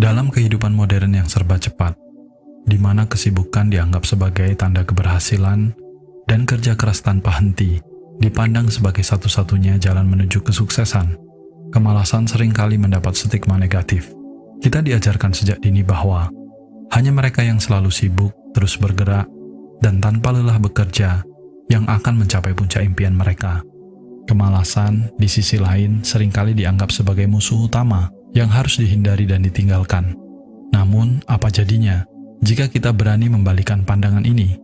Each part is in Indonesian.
Dalam kehidupan modern yang serba cepat, di mana kesibukan dianggap sebagai tanda keberhasilan dan kerja keras tanpa henti dipandang sebagai satu-satunya jalan menuju kesuksesan, kemalasan seringkali mendapat stigma negatif. Kita diajarkan sejak dini bahwa hanya mereka yang selalu sibuk, terus bergerak, dan tanpa lelah bekerja yang akan mencapai puncak impian mereka. Kemalasan, di sisi lain, seringkali dianggap sebagai musuh utama yang harus dihindari dan ditinggalkan. Namun, apa jadinya jika kita berani membalikan pandangan ini?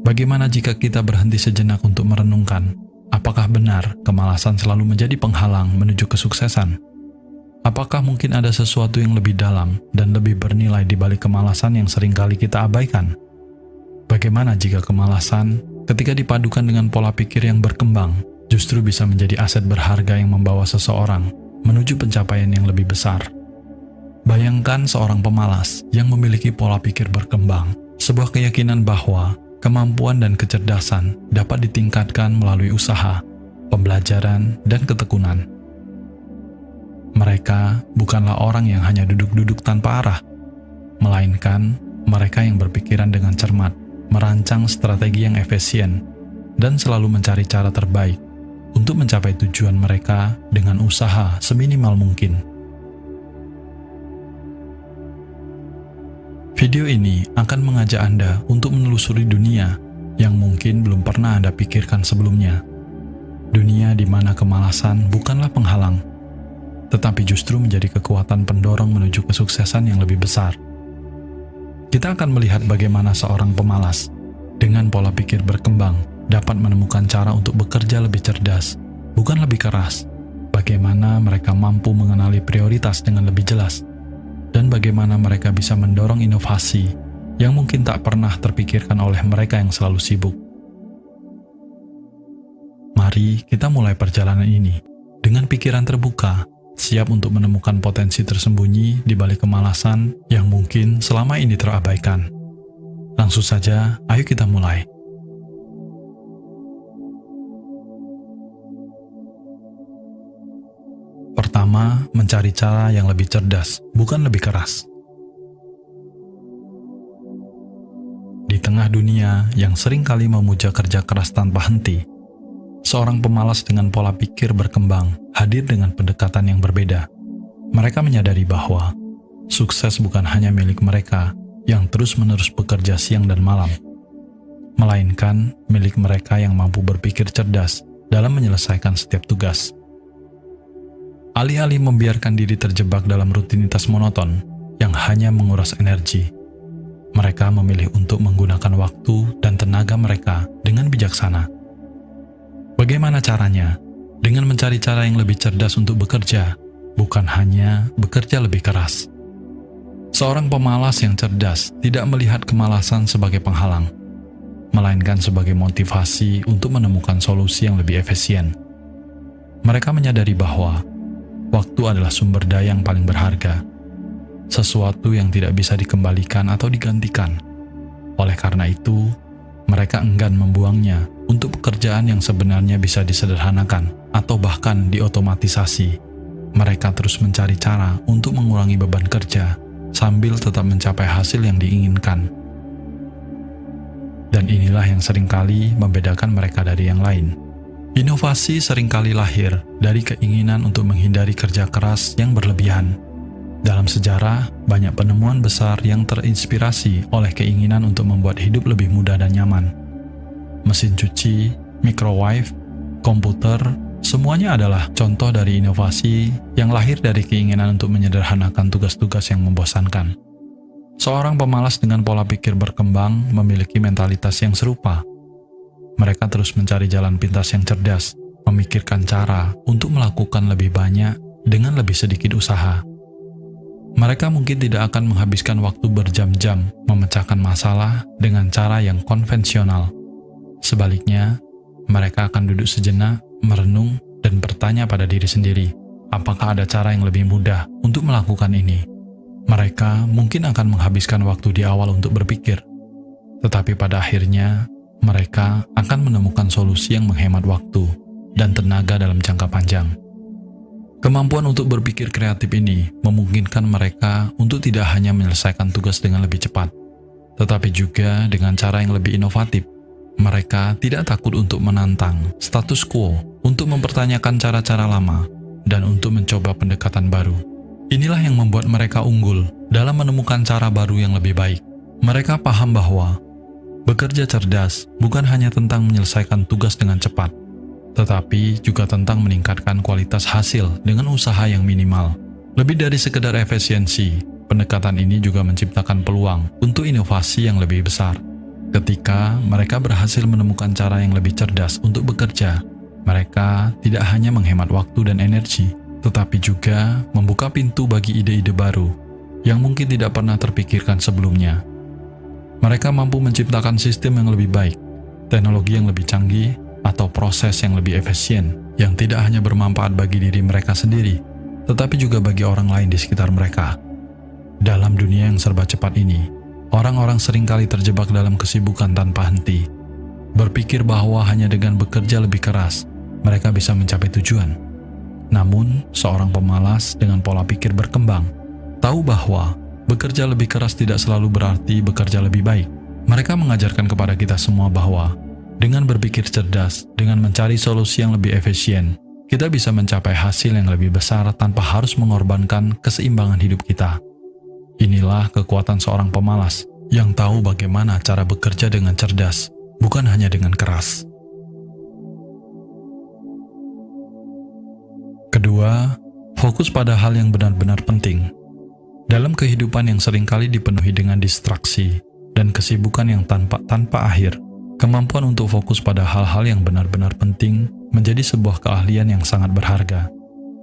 Bagaimana jika kita berhenti sejenak untuk merenungkan, apakah benar kemalasan selalu menjadi penghalang menuju kesuksesan? Apakah mungkin ada sesuatu yang lebih dalam dan lebih bernilai di balik kemalasan yang seringkali kita abaikan? Bagaimana jika kemalasan, ketika dipadukan dengan pola pikir yang berkembang, justru bisa menjadi aset berharga yang membawa seseorang menuju pencapaian yang lebih besar? Bayangkan seorang pemalas yang memiliki pola pikir berkembang, sebuah keyakinan bahwa kemampuan dan kecerdasan dapat ditingkatkan melalui usaha, pembelajaran, dan ketekunan. Mereka bukanlah orang yang hanya duduk-duduk tanpa arah, melainkan mereka yang berpikiran dengan cermat, merancang strategi yang efisien, dan selalu mencari cara terbaik untuk mencapai tujuan mereka dengan usaha seminimal mungkin. Video ini akan mengajak Anda untuk menelusuri dunia yang mungkin belum pernah Anda pikirkan sebelumnya. Dunia di mana kemalasan bukanlah penghalang, tetapi justru menjadi kekuatan pendorong menuju kesuksesan yang lebih besar. Kita akan melihat bagaimana seorang pemalas dengan pola pikir berkembang dapat menemukan cara untuk bekerja lebih cerdas, bukan lebih keras. Bagaimana mereka mampu mengenali prioritas dengan lebih jelas, dan bagaimana mereka bisa mendorong inovasi yang mungkin tak pernah terpikirkan oleh mereka yang selalu sibuk. Mari kita mulai perjalanan ini dengan pikiran terbuka, siap untuk menemukan potensi tersembunyi di balik kemalasan yang mungkin selama ini terabaikan. Langsung saja, ayo kita mulai. Pertama, mencari cara yang lebih cerdas, bukan lebih keras. Di tengah dunia yang seringkali memuja kerja keras tanpa henti, seorang pemalas dengan pola pikir berkembang hadir dengan pendekatan yang berbeda. Mereka menyadari bahwa sukses bukan hanya milik mereka yang terus-menerus bekerja siang dan malam, melainkan milik mereka yang mampu berpikir cerdas dalam menyelesaikan setiap tugas. Alih-alih membiarkan diri terjebak dalam rutinitas monoton yang hanya menguras energi, mereka memilih untuk menggunakan waktu dan tenaga mereka dengan bijaksana. Bagaimana caranya? Dengan mencari cara yang lebih cerdas untuk bekerja, bukan hanya bekerja lebih keras. Seorang pemalas yang cerdas tidak melihat kemalasan sebagai penghalang, melainkan sebagai motivasi untuk menemukan solusi yang lebih efisien. Mereka menyadari bahwa waktu adalah sumber daya yang paling berharga, sesuatu yang tidak bisa dikembalikan atau digantikan. Oleh karena itu, mereka enggan membuangnya untuk pekerjaan yang sebenarnya bisa disederhanakan atau bahkan diotomatisasi. Mereka terus mencari cara untuk mengurangi beban kerja sambil tetap mencapai hasil yang diinginkan. Dan inilah yang seringkali membedakan mereka dari yang lain. Inovasi seringkali lahir dari keinginan untuk menghindari kerja keras yang berlebihan. Dalam sejarah, banyak penemuan besar yang terinspirasi oleh keinginan untuk membuat hidup lebih mudah dan nyaman. Mesin cuci, microwave, komputer, semuanya adalah contoh dari inovasi yang lahir dari keinginan untuk menyederhanakan tugas-tugas yang membosankan. Seorang pemalas dengan pola pikir berkembang memiliki mentalitas yang serupa. Mereka terus mencari jalan pintas yang cerdas, memikirkan cara untuk melakukan lebih banyak dengan lebih sedikit usaha. Mereka mungkin tidak akan menghabiskan waktu berjam-jam memecahkan masalah dengan cara yang konvensional. Sebaliknya, mereka akan duduk sejenak, merenung, dan bertanya pada diri sendiri, apakah ada cara yang lebih mudah untuk melakukan ini? Mereka mungkin akan menghabiskan waktu di awal untuk berpikir, tetapi pada akhirnya, mereka akan menemukan solusi yang menghemat waktu dan tenaga dalam jangka panjang. Kemampuan untuk berpikir kreatif ini memungkinkan mereka untuk tidak hanya menyelesaikan tugas dengan lebih cepat, tetapi juga dengan cara yang lebih inovatif. Mereka tidak takut untuk menantang status quo, untuk mempertanyakan cara-cara lama, dan untuk mencoba pendekatan baru. Inilah yang membuat mereka unggul dalam menemukan cara baru yang lebih baik. Mereka paham bahwa bekerja cerdas bukan hanya tentang menyelesaikan tugas dengan cepat, tetapi juga tentang meningkatkan kualitas hasil dengan usaha yang minimal. Lebih dari sekedar efisiensi, pendekatan ini juga menciptakan peluang untuk inovasi yang lebih besar. Ketika mereka berhasil menemukan cara yang lebih cerdas untuk bekerja, mereka tidak hanya menghemat waktu dan energi, tetapi juga membuka pintu bagi ide-ide baru yang mungkin tidak pernah terpikirkan sebelumnya. Mereka mampu menciptakan sistem yang lebih baik, teknologi yang lebih canggih, atau proses yang lebih efisien, yang tidak hanya bermanfaat bagi diri mereka sendiri, tetapi juga bagi orang lain di sekitar mereka. Dalam dunia yang serba cepat ini, orang-orang seringkali terjebak dalam kesibukan tanpa henti, berpikir bahwa hanya dengan bekerja lebih keras, mereka bisa mencapai tujuan. Namun, seorang pemalas dengan pola pikir berkembang, tahu bahwa bekerja lebih keras tidak selalu berarti bekerja lebih baik. Mereka mengajarkan kepada kita semua bahwa dengan berpikir cerdas, dengan mencari solusi yang lebih efisien, kita bisa mencapai hasil yang lebih besar tanpa harus mengorbankan keseimbangan hidup kita. Inilah kekuatan seorang pemalas yang tahu bagaimana cara bekerja dengan cerdas, bukan hanya dengan keras. Kedua, fokus pada hal yang benar-benar penting. Dalam kehidupan yang seringkali dipenuhi dengan distraksi dan kesibukan yang tanpa akhir, kemampuan untuk fokus pada hal-hal yang benar-benar penting menjadi sebuah keahlian yang sangat berharga.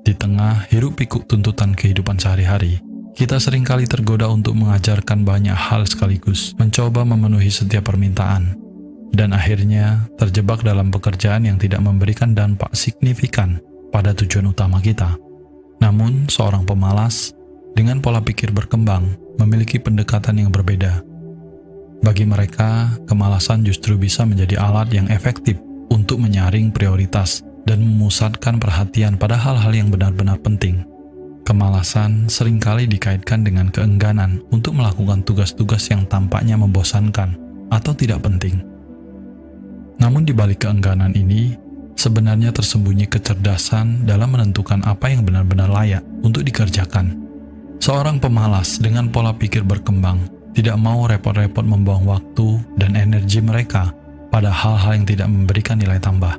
Di tengah hiruk-pikuk tuntutan kehidupan sehari-hari, kita seringkali tergoda untuk mengajarkan banyak hal sekaligus, mencoba memenuhi setiap permintaan, dan akhirnya terjebak dalam pekerjaan yang tidak memberikan dampak signifikan pada tujuan utama kita. Namun, seorang pemalas dengan pola pikir berkembang memiliki pendekatan yang berbeda. Bagi mereka, kemalasan justru bisa menjadi alat yang efektif untuk menyaring prioritas dan memusatkan perhatian pada hal-hal yang benar-benar penting. Kemalasan seringkali dikaitkan dengan keengganan untuk melakukan tugas-tugas yang tampaknya membosankan atau tidak penting. Namun di balik keengganan ini, sebenarnya tersembunyi kecerdasan dalam menentukan apa yang benar-benar layak untuk dikerjakan. Seorang pemalas dengan pola pikir berkembang tidak mau repot-repot membuang waktu dan energi mereka pada hal-hal yang tidak memberikan nilai tambah.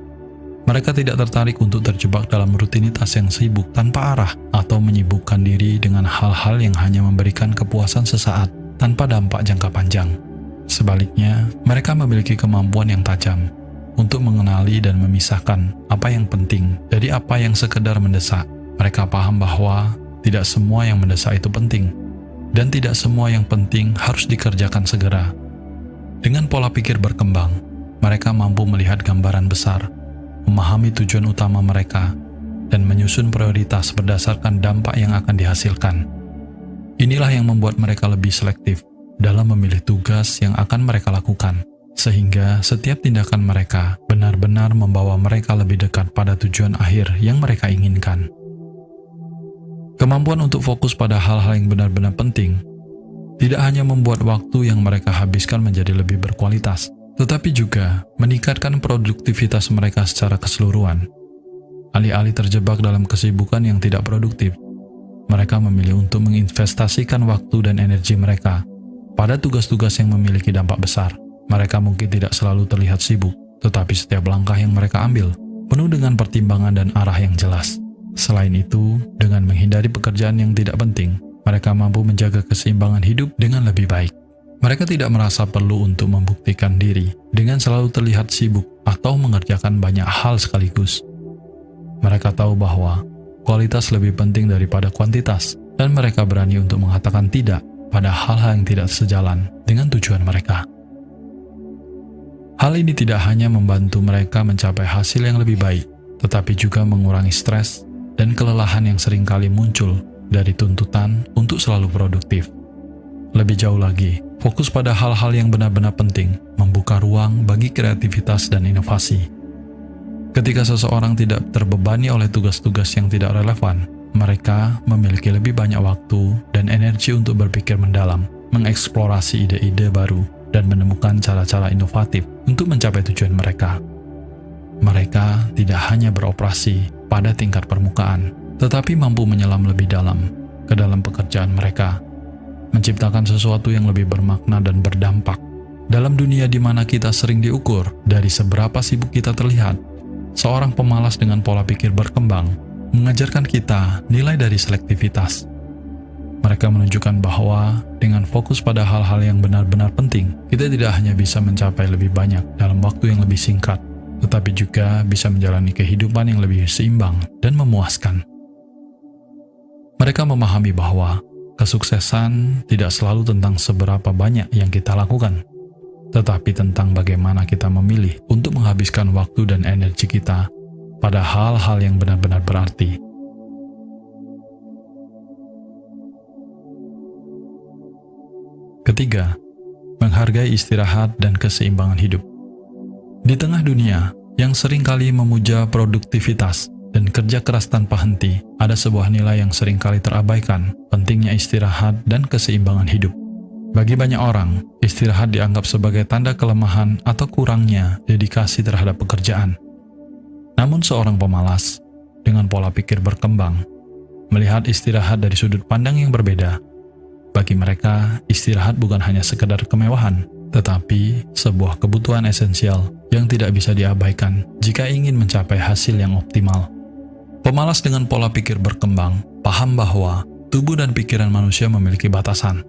Mereka tidak tertarik untuk terjebak dalam rutinitas yang sibuk tanpa arah atau menyibukkan diri dengan hal-hal yang hanya memberikan kepuasan sesaat tanpa dampak jangka panjang. Sebaliknya, mereka memiliki kemampuan yang tajam untuk mengenali dan memisahkan apa yang penting dari apa yang sekedar mendesak. Mereka paham bahwa tidak semua yang mendesak itu penting, dan tidak semua yang penting harus dikerjakan segera. Dengan pola pikir berkembang, mereka mampu melihat gambaran besar, memahami tujuan utama mereka, dan menyusun prioritas berdasarkan dampak yang akan dihasilkan. Inilah yang membuat mereka lebih selektif dalam memilih tugas yang akan mereka lakukan, sehingga setiap tindakan mereka benar-benar membawa mereka lebih dekat pada tujuan akhir yang mereka inginkan. Kemampuan untuk fokus pada hal-hal yang benar-benar penting tidak hanya membuat waktu yang mereka habiskan menjadi lebih berkualitas, tetapi juga meningkatkan produktivitas mereka secara keseluruhan. Alih-alih terjebak dalam kesibukan yang tidak produktif, mereka memilih untuk menginvestasikan waktu dan energi mereka pada tugas-tugas yang memiliki dampak besar. Mereka mungkin tidak selalu terlihat sibuk, tetapi setiap langkah yang mereka ambil penuh dengan pertimbangan dan arah yang jelas. Selain itu, dengan menghindari pekerjaan yang tidak penting, mereka mampu menjaga keseimbangan hidup dengan lebih baik. Mereka tidak merasa perlu untuk membuktikan diri dengan selalu terlihat sibuk atau mengerjakan banyak hal sekaligus. Mereka tahu bahwa kualitas lebih penting daripada kuantitas, dan mereka berani untuk mengatakan tidak pada hal-hal yang tidak sejalan dengan tujuan mereka. Hal ini tidak hanya membantu mereka mencapai hasil yang lebih baik, tetapi juga mengurangi stres dan kelelahan yang seringkali muncul dari tuntutan untuk selalu produktif. Lebih jauh lagi, fokus pada hal-hal yang benar-benar penting membuka ruang bagi kreativitas dan inovasi. Ketika seseorang tidak terbebani oleh tugas-tugas yang tidak relevan, mereka memiliki lebih banyak waktu dan energi untuk berpikir mendalam, mengeksplorasi ide-ide baru, dan menemukan cara-cara inovatif untuk mencapai tujuan mereka. Mereka tidak hanya beroperasi pada tingkat permukaan, tetapi mampu menyelam lebih dalam ke dalam pekerjaan mereka, menciptakan sesuatu yang lebih bermakna dan berdampak. Dalam dunia di mana kita sering diukur dari seberapa sibuk kita terlihat, seorang pemalas dengan pola pikir berkembang mengajarkan kita nilai dari selektivitas. Mereka menunjukkan bahwa dengan fokus pada hal-hal yang benar-benar penting, kita tidak hanya bisa mencapai lebih banyak dalam waktu yang lebih singkat, tetapi juga bisa menjalani kehidupan yang lebih seimbang dan memuaskan. Mereka memahami bahwa kesuksesan tidak selalu tentang seberapa banyak yang kita lakukan, tetapi tentang bagaimana kita memilih untuk menghabiskan waktu dan energi kita pada hal-hal yang benar-benar berarti. Ketiga, menghargai istirahat dan keseimbangan hidup. Di tengah dunia yang seringkali memuja produktivitas dan kerja keras tanpa henti, ada sebuah nilai yang seringkali terabaikan, pentingnya istirahat dan keseimbangan hidup. Bagi banyak orang, istirahat dianggap sebagai tanda kelemahan atau kurangnya dedikasi terhadap pekerjaan. Namun seorang pemalas, dengan pola pikir berkembang, melihat istirahat dari sudut pandang yang berbeda. Bagi mereka, istirahat bukan hanya sekedar kemewahan, tetapi sebuah kebutuhan esensial yang tidak bisa diabaikan jika ingin mencapai hasil yang optimal. Pemalas dengan pola pikir berkembang paham bahwa tubuh dan pikiran manusia memiliki batasan.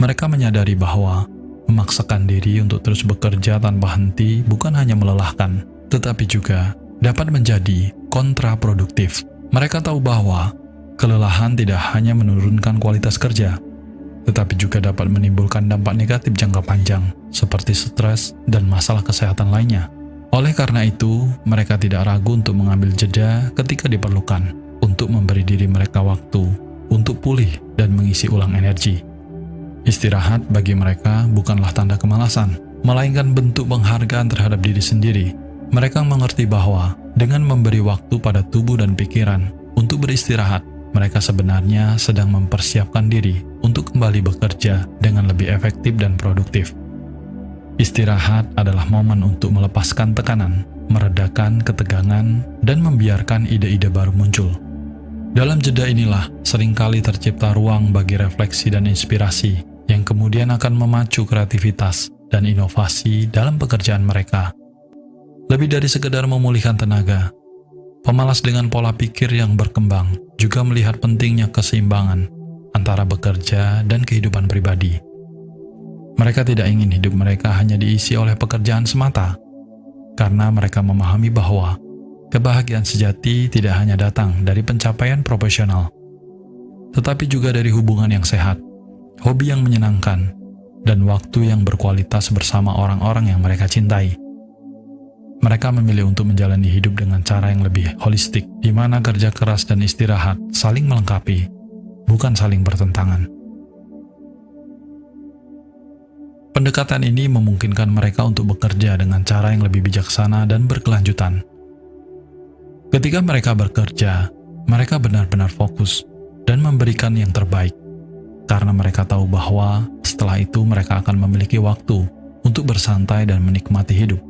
Mereka menyadari bahwa memaksakan diri untuk terus bekerja tanpa henti bukan hanya melelahkan, tetapi juga dapat menjadi kontraproduktif. Mereka tahu bahwa kelelahan tidak hanya menurunkan kualitas kerja, tetapi juga dapat menimbulkan dampak negatif jangka panjang, seperti stres dan masalah kesehatan lainnya. Oleh karena itu, mereka tidak ragu untuk mengambil jeda ketika diperlukan, untuk memberi diri mereka waktu, untuk pulih dan mengisi ulang energi. Istirahat bagi mereka bukanlah tanda kemalasan, melainkan bentuk penghargaan terhadap diri sendiri. Mereka mengerti bahwa dengan memberi waktu pada tubuh dan pikiran untuk beristirahat, mereka sebenarnya sedang mempersiapkan diri untuk kembali bekerja dengan lebih efektif dan produktif. Istirahat adalah momen untuk melepaskan tekanan, meredakan ketegangan, dan membiarkan ide-ide baru muncul. Dalam jeda inilah seringkali tercipta ruang bagi refleksi dan inspirasi yang kemudian akan memacu kreativitas dan inovasi dalam pekerjaan mereka. Lebih dari sekedar memulihkan tenaga, pemalas dengan pola pikir yang berkembang juga melihat pentingnya keseimbangan antara bekerja dan kehidupan pribadi. Mereka tidak ingin hidup mereka hanya diisi oleh pekerjaan semata, karena mereka memahami bahwa kebahagiaan sejati tidak hanya datang dari pencapaian profesional, tetapi juga dari hubungan yang sehat, hobi yang menyenangkan, dan waktu yang berkualitas bersama orang-orang yang mereka cintai. Mereka memilih untuk menjalani hidup dengan cara yang lebih holistik, di mana kerja keras dan istirahat saling melengkapi, bukan saling bertentangan. Pendekatan ini memungkinkan mereka untuk bekerja dengan cara yang lebih bijaksana dan berkelanjutan. Ketika mereka bekerja, mereka benar-benar fokus dan memberikan yang terbaik, karena mereka tahu bahwa setelah itu mereka akan memiliki waktu untuk bersantai dan menikmati hidup.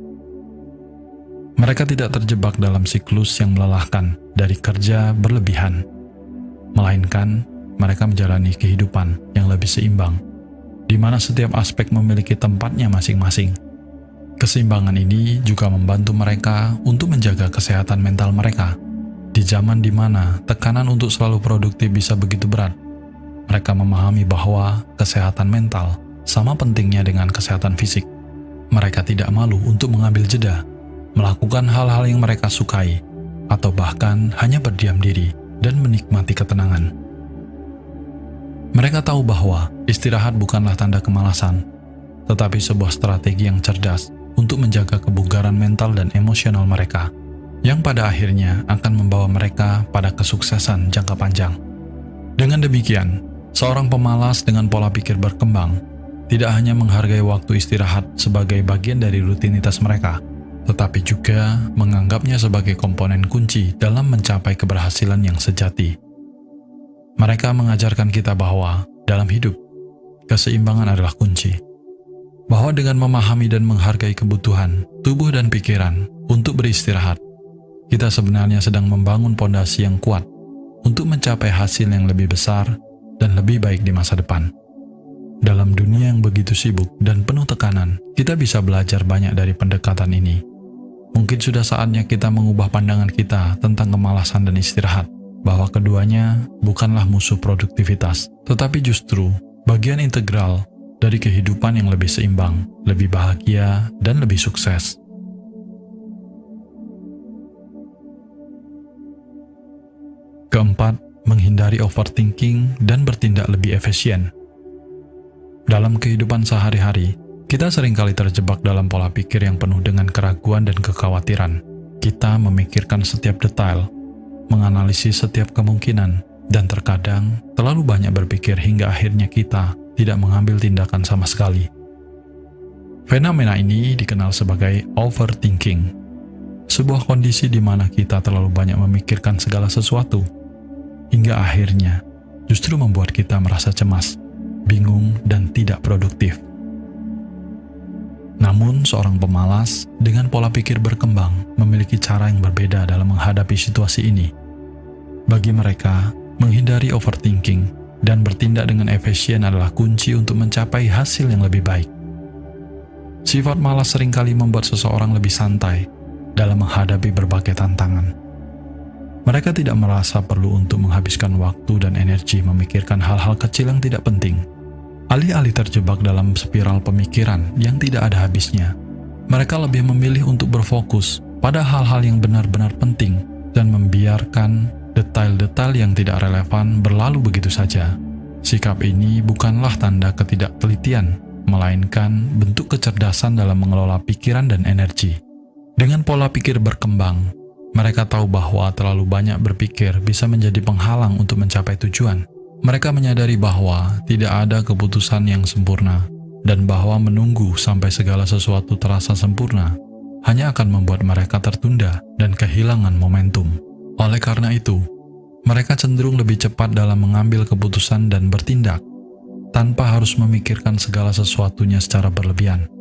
Mereka tidak terjebak dalam siklus yang melelahkan dari kerja berlebihan, melainkan mereka menjalani kehidupan yang lebih seimbang, di mana setiap aspek memiliki tempatnya masing-masing. Keseimbangan ini juga membantu mereka untuk menjaga kesehatan mental mereka. Di zaman di mana tekanan untuk selalu produktif bisa begitu berat, mereka memahami bahwa kesehatan mental sama pentingnya dengan kesehatan fisik. Mereka tidak malu untuk mengambil jeda, melakukan hal-hal yang mereka sukai, atau bahkan hanya berdiam diri dan menikmati ketenangan. Mereka tahu bahwa istirahat bukanlah tanda kemalasan, tetapi sebuah strategi yang cerdas untuk menjaga kebugaran mental dan emosional mereka, yang pada akhirnya akan membawa mereka pada kesuksesan jangka panjang. Dengan demikian, seorang pemalas dengan pola pikir berkembang tidak hanya menghargai waktu istirahat sebagai bagian dari rutinitas mereka, tetapi juga menganggapnya sebagai komponen kunci dalam mencapai keberhasilan yang sejati. Mereka mengajarkan kita bahwa dalam hidup, keseimbangan adalah kunci. Bahwa dengan memahami dan menghargai kebutuhan tubuh dan pikiran untuk beristirahat, kita sebenarnya sedang membangun pondasi yang kuat untuk mencapai hasil yang lebih besar dan lebih baik di masa depan. Dalam dunia yang begitu sibuk dan penuh tekanan, kita bisa belajar banyak dari pendekatan ini. Mungkin sudah saatnya kita mengubah pandangan kita tentang kemalasan dan istirahat, bahwa keduanya bukanlah musuh produktivitas, tetapi justru bagian integral dari kehidupan yang lebih seimbang, lebih bahagia, dan lebih sukses. Keempat, menghindari overthinking dan bertindak lebih efisien. Dalam kehidupan sehari-hari, kita seringkali terjebak dalam pola pikir yang penuh dengan keraguan dan kekhawatiran. Kita memikirkan setiap detail, menganalisis setiap kemungkinan, dan terkadang terlalu banyak berpikir hingga akhirnya kita tidak mengambil tindakan sama sekali. Fenomena ini dikenal sebagai overthinking, sebuah kondisi di mana kita terlalu banyak memikirkan segala sesuatu, hingga akhirnya justru membuat kita merasa cemas, bingung, dan tidak produktif. Namun, seorang pemalas dengan pola pikir berkembang memiliki cara yang berbeda dalam menghadapi situasi ini. Bagi mereka, menghindari overthinking dan bertindak dengan efisien adalah kunci untuk mencapai hasil yang lebih baik. Sifat malas seringkali membuat seseorang lebih santai dalam menghadapi berbagai tantangan. Mereka tidak merasa perlu untuk menghabiskan waktu dan energi memikirkan hal-hal kecil yang tidak penting. Alih-alih terjebak dalam spiral pemikiran yang tidak ada habisnya, mereka lebih memilih untuk berfokus pada hal-hal yang benar-benar penting dan membiarkan detail-detail yang tidak relevan berlalu begitu saja. Sikap ini bukanlah tanda ketidaktelitian, melainkan bentuk kecerdasan dalam mengelola pikiran dan energi. Dengan pola pikir berkembang, mereka tahu bahwa terlalu banyak berpikir bisa menjadi penghalang untuk mencapai tujuan. Mereka menyadari bahwa tidak ada keputusan yang sempurna, dan bahwa menunggu sampai segala sesuatu terasa sempurna hanya akan membuat mereka tertunda dan kehilangan momentum. Oleh karena itu, mereka cenderung lebih cepat dalam mengambil keputusan dan bertindak, tanpa harus memikirkan segala sesuatunya secara berlebihan.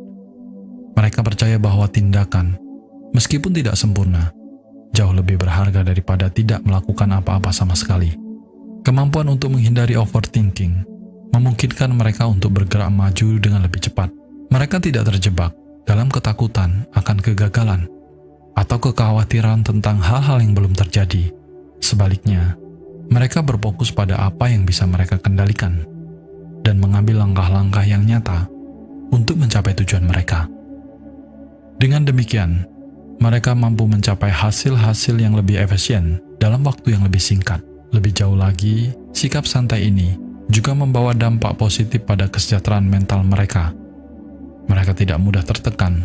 Mereka percaya bahwa tindakan, meskipun tidak sempurna, jauh lebih berharga daripada tidak melakukan apa-apa sama sekali. Kemampuan untuk menghindari overthinking memungkinkan mereka untuk bergerak maju dengan lebih cepat. Mereka tidak terjebak dalam ketakutan akan kegagalan atau kekhawatiran tentang hal-hal yang belum terjadi. Sebaliknya, mereka berfokus pada apa yang bisa mereka kendalikan dan mengambil langkah-langkah yang nyata untuk mencapai tujuan mereka. Dengan demikian, mereka mampu mencapai hasil-hasil yang lebih efisien dalam waktu yang lebih singkat. Lebih jauh lagi, sikap santai ini juga membawa dampak positif pada kesejahteraan mental mereka. Mereka tidak mudah tertekan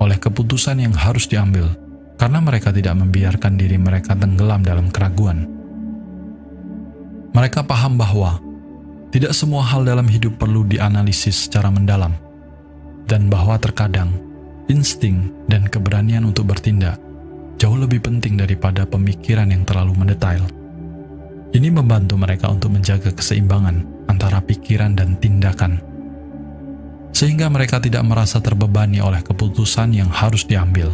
oleh keputusan yang harus diambil, karena mereka tidak membiarkan diri mereka tenggelam dalam keraguan. Mereka paham bahwa tidak semua hal dalam hidup perlu dianalisis secara mendalam, dan bahwa terkadang insting dan keberanian untuk bertindak jauh lebih penting daripada pemikiran yang terlalu mendetail. Ini membantu mereka untuk menjaga keseimbangan antara pikiran dan tindakan, sehingga mereka tidak merasa terbebani oleh keputusan yang harus diambil.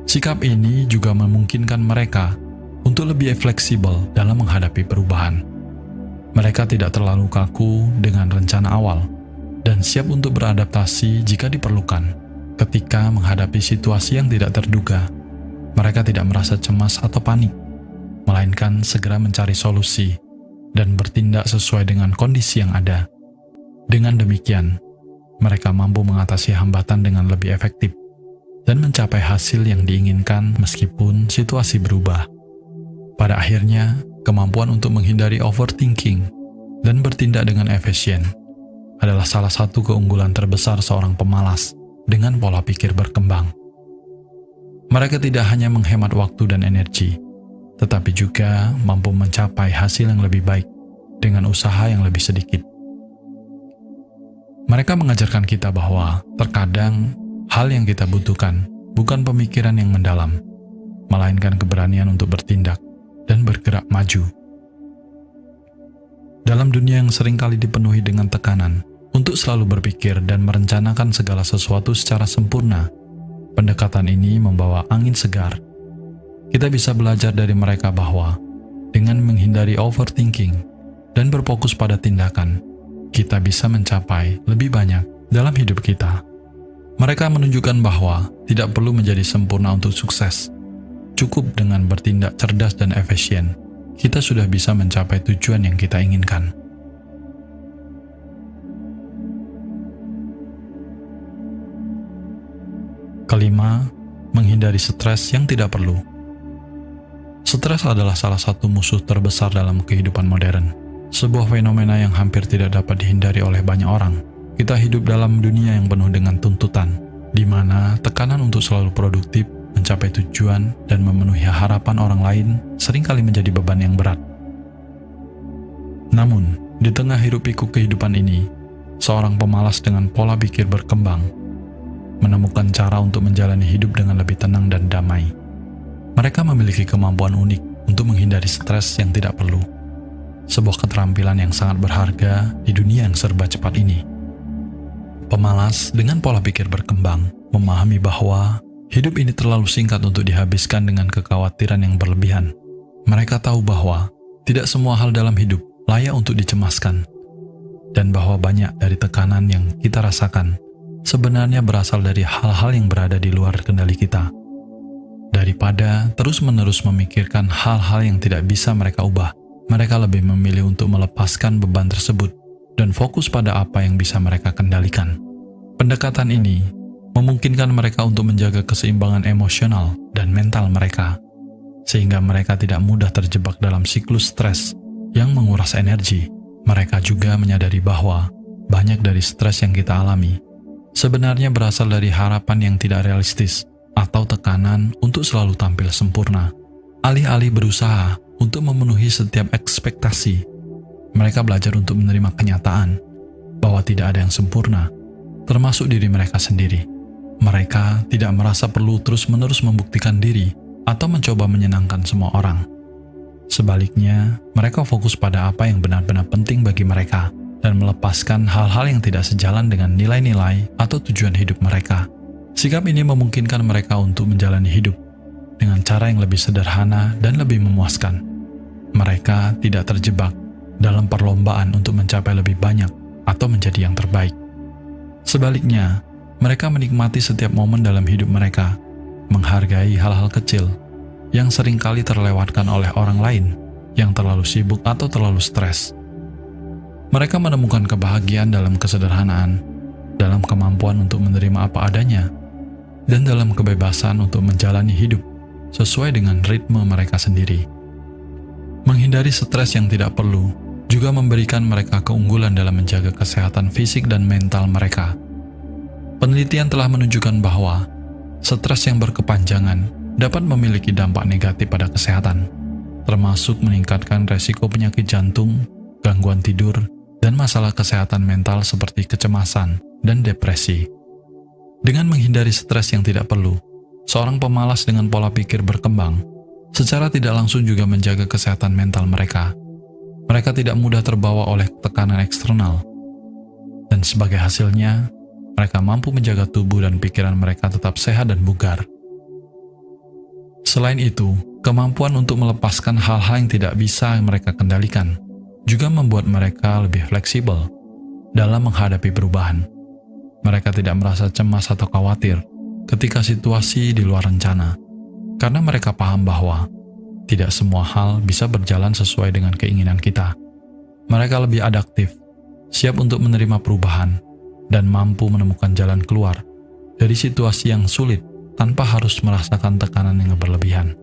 Sikap ini juga memungkinkan mereka untuk lebih fleksibel dalam menghadapi perubahan. Mereka tidak terlalu kaku dengan rencana awal dan siap untuk beradaptasi jika diperlukan. Ketika menghadapi situasi yang tidak terduga, mereka tidak merasa cemas atau panik, melainkan segera mencari solusi dan bertindak sesuai dengan kondisi yang ada. Dengan demikian, mereka mampu mengatasi hambatan dengan lebih efektif dan mencapai hasil yang diinginkan meskipun situasi berubah. Pada akhirnya, kemampuan untuk menghindari overthinking dan bertindak dengan efisien adalah salah satu keunggulan terbesar seorang pemalas dengan pola pikir berkembang. Mereka tidak hanya menghemat waktu dan energi, tetapi juga mampu mencapai hasil yang lebih baik dengan usaha yang lebih sedikit. Mereka mengajarkan kita bahwa terkadang hal yang kita butuhkan bukan pemikiran yang mendalam, melainkan keberanian untuk bertindak dan bergerak maju. Dalam dunia yang seringkali dipenuhi dengan tekanan untuk selalu berpikir dan merencanakan segala sesuatu secara sempurna, pendekatan ini membawa angin segar. Kita bisa belajar dari mereka bahwa dengan menghindari overthinking dan berfokus pada tindakan, kita bisa mencapai lebih banyak dalam hidup kita. Mereka menunjukkan bahwa tidak perlu menjadi sempurna untuk sukses. Cukup dengan bertindak cerdas dan efisien, kita sudah bisa mencapai tujuan yang kita inginkan. Kelima, menghindari stres yang tidak perlu. Stres adalah salah satu musuh terbesar dalam kehidupan modern. Sebuah fenomena yang hampir tidak dapat dihindari oleh banyak orang. Kita hidup dalam dunia yang penuh dengan tuntutan, di mana tekanan untuk selalu produktif, mencapai tujuan, dan memenuhi harapan orang lain seringkali menjadi beban yang berat. Namun, di tengah hiruk-pikuk kehidupan ini, seorang pemalas dengan pola pikir berkembang menemukan cara untuk menjalani hidup dengan lebih tenang dan damai. Mereka memiliki kemampuan unik untuk menghindari stres yang tidak perlu. Sebuah keterampilan yang sangat berharga di dunia yang serba cepat ini. Pemalas dengan pola pikir berkembang memahami bahwa hidup ini terlalu singkat untuk dihabiskan dengan kekhawatiran yang berlebihan. Mereka tahu bahwa tidak semua hal dalam hidup layak untuk dicemaskan, dan bahwa banyak dari tekanan yang kita rasakan sebenarnya berasal dari hal-hal yang berada di luar kendali kita. Daripada terus-menerus memikirkan hal-hal yang tidak bisa mereka ubah, mereka lebih memilih untuk melepaskan beban tersebut dan fokus pada apa yang bisa mereka kendalikan. Pendekatan ini memungkinkan mereka untuk menjaga keseimbangan emosional dan mental mereka, sehingga mereka tidak mudah terjebak dalam siklus stres yang menguras energi. Mereka juga menyadari bahwa banyak dari stres yang kita alami sebenarnya berasal dari harapan yang tidak realistis atau tekanan untuk selalu tampil sempurna. Alih-alih berusaha untuk memenuhi setiap ekspektasi, mereka belajar untuk menerima kenyataan bahwa tidak ada yang sempurna, termasuk diri mereka sendiri. Mereka tidak merasa perlu terus-menerus membuktikan diri atau mencoba menyenangkan semua orang. Sebaliknya, mereka fokus pada apa yang benar-benar penting bagi mereka dan melepaskan hal-hal yang tidak sejalan dengan nilai-nilai atau tujuan hidup mereka. Sikap ini memungkinkan mereka untuk menjalani hidup dengan cara yang lebih sederhana dan lebih memuaskan. Mereka tidak terjebak dalam perlombaan untuk mencapai lebih banyak atau menjadi yang terbaik. Sebaliknya, mereka menikmati setiap momen dalam hidup mereka, menghargai hal-hal kecil yang seringkali terlewatkan oleh orang lain yang terlalu sibuk atau terlalu stres. Mereka menemukan kebahagiaan dalam kesederhanaan, dalam kemampuan untuk menerima apa adanya, dan dalam kebebasan untuk menjalani hidup sesuai dengan ritme mereka sendiri. Menghindari stres yang tidak perlu juga memberikan mereka keunggulan dalam menjaga kesehatan fisik dan mental mereka. Penelitian telah menunjukkan bahwa stres yang berkepanjangan dapat memiliki dampak negatif pada kesehatan, termasuk meningkatkan resiko penyakit jantung, gangguan tidur, dan masalah kesehatan mental seperti kecemasan dan depresi. Dengan menghindari stres yang tidak perlu, seorang pemalas dengan pola pikir berkembang secara tidak langsung juga menjaga kesehatan mental mereka. Mereka tidak mudah terbawa oleh tekanan eksternal, dan sebagai hasilnya, mereka mampu menjaga tubuh dan pikiran mereka tetap sehat dan bugar. Selain itu, kemampuan untuk melepaskan hal-hal yang tidak bisa mereka kendalikan juga membuat mereka lebih fleksibel dalam menghadapi perubahan. Mereka tidak merasa cemas atau khawatir ketika situasi di luar rencana, karena mereka paham bahwa tidak semua hal bisa berjalan sesuai dengan keinginan kita. Mereka lebih adaptif, siap untuk menerima perubahan, dan mampu menemukan jalan keluar dari situasi yang sulit tanpa harus merasakan tekanan yang berlebihan.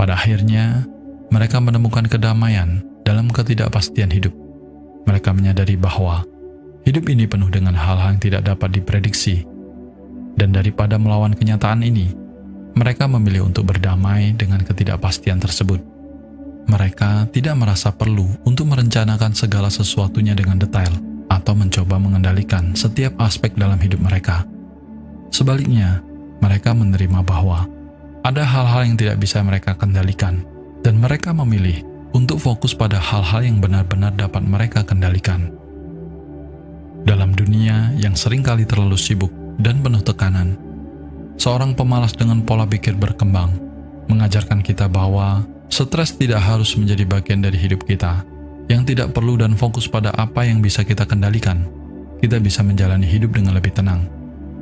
Pada akhirnya, mereka menemukan kedamaian dalam ketidakpastian hidup. Mereka menyadari bahwa hidup ini penuh dengan hal-hal yang tidak dapat diprediksi. Dan daripada melawan kenyataan ini, mereka memilih untuk berdamai dengan ketidakpastian tersebut. Mereka tidak merasa perlu untuk merencanakan segala sesuatunya dengan detail atau mencoba mengendalikan setiap aspek dalam hidup mereka. Sebaliknya, mereka menerima bahwa ada hal-hal yang tidak bisa mereka kendalikan, dan mereka memilih untuk fokus pada hal-hal yang benar-benar dapat mereka kendalikan. Dalam dunia yang seringkali terlalu sibuk dan penuh tekanan, seorang pemalas dengan pola pikir berkembang mengajarkan kita bahwa stres tidak harus menjadi bagian dari hidup kita, yang tidak perlu dan fokus pada apa yang bisa kita kendalikan. Kita bisa menjalani hidup dengan lebih tenang,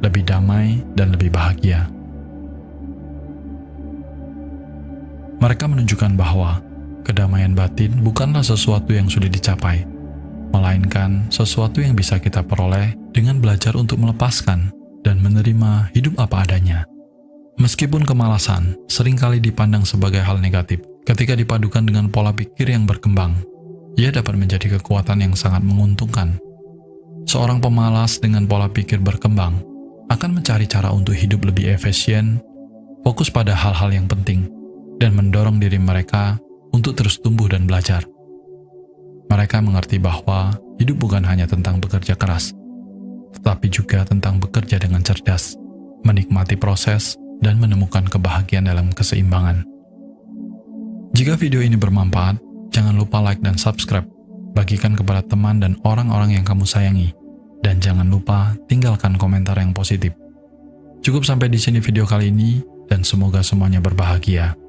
lebih damai, dan lebih bahagia. Mereka menunjukkan bahwa kedamaian batin bukanlah sesuatu yang sulit dicapai, melainkan sesuatu yang bisa kita peroleh dengan belajar untuk melepaskan dan menerima hidup apa adanya. Meskipun kemalasan seringkali dipandang sebagai hal negatif, ketika dipadukan dengan pola pikir yang berkembang, ia dapat menjadi kekuatan yang sangat menguntungkan. Seorang pemalas dengan pola pikir berkembang akan mencari cara untuk hidup lebih efisien, fokus pada hal-hal yang penting, dan mendorong diri mereka untuk terus tumbuh dan belajar. Mereka mengerti bahwa hidup bukan hanya tentang bekerja keras, tetapi juga tentang bekerja dengan cerdas, menikmati proses, dan menemukan kebahagiaan dalam keseimbangan. Jika video ini bermanfaat, jangan lupa like dan subscribe, bagikan kepada teman dan orang-orang yang kamu sayangi, dan jangan lupa tinggalkan komentar yang positif. Cukup sampai di sini video kali ini, dan semoga semuanya berbahagia.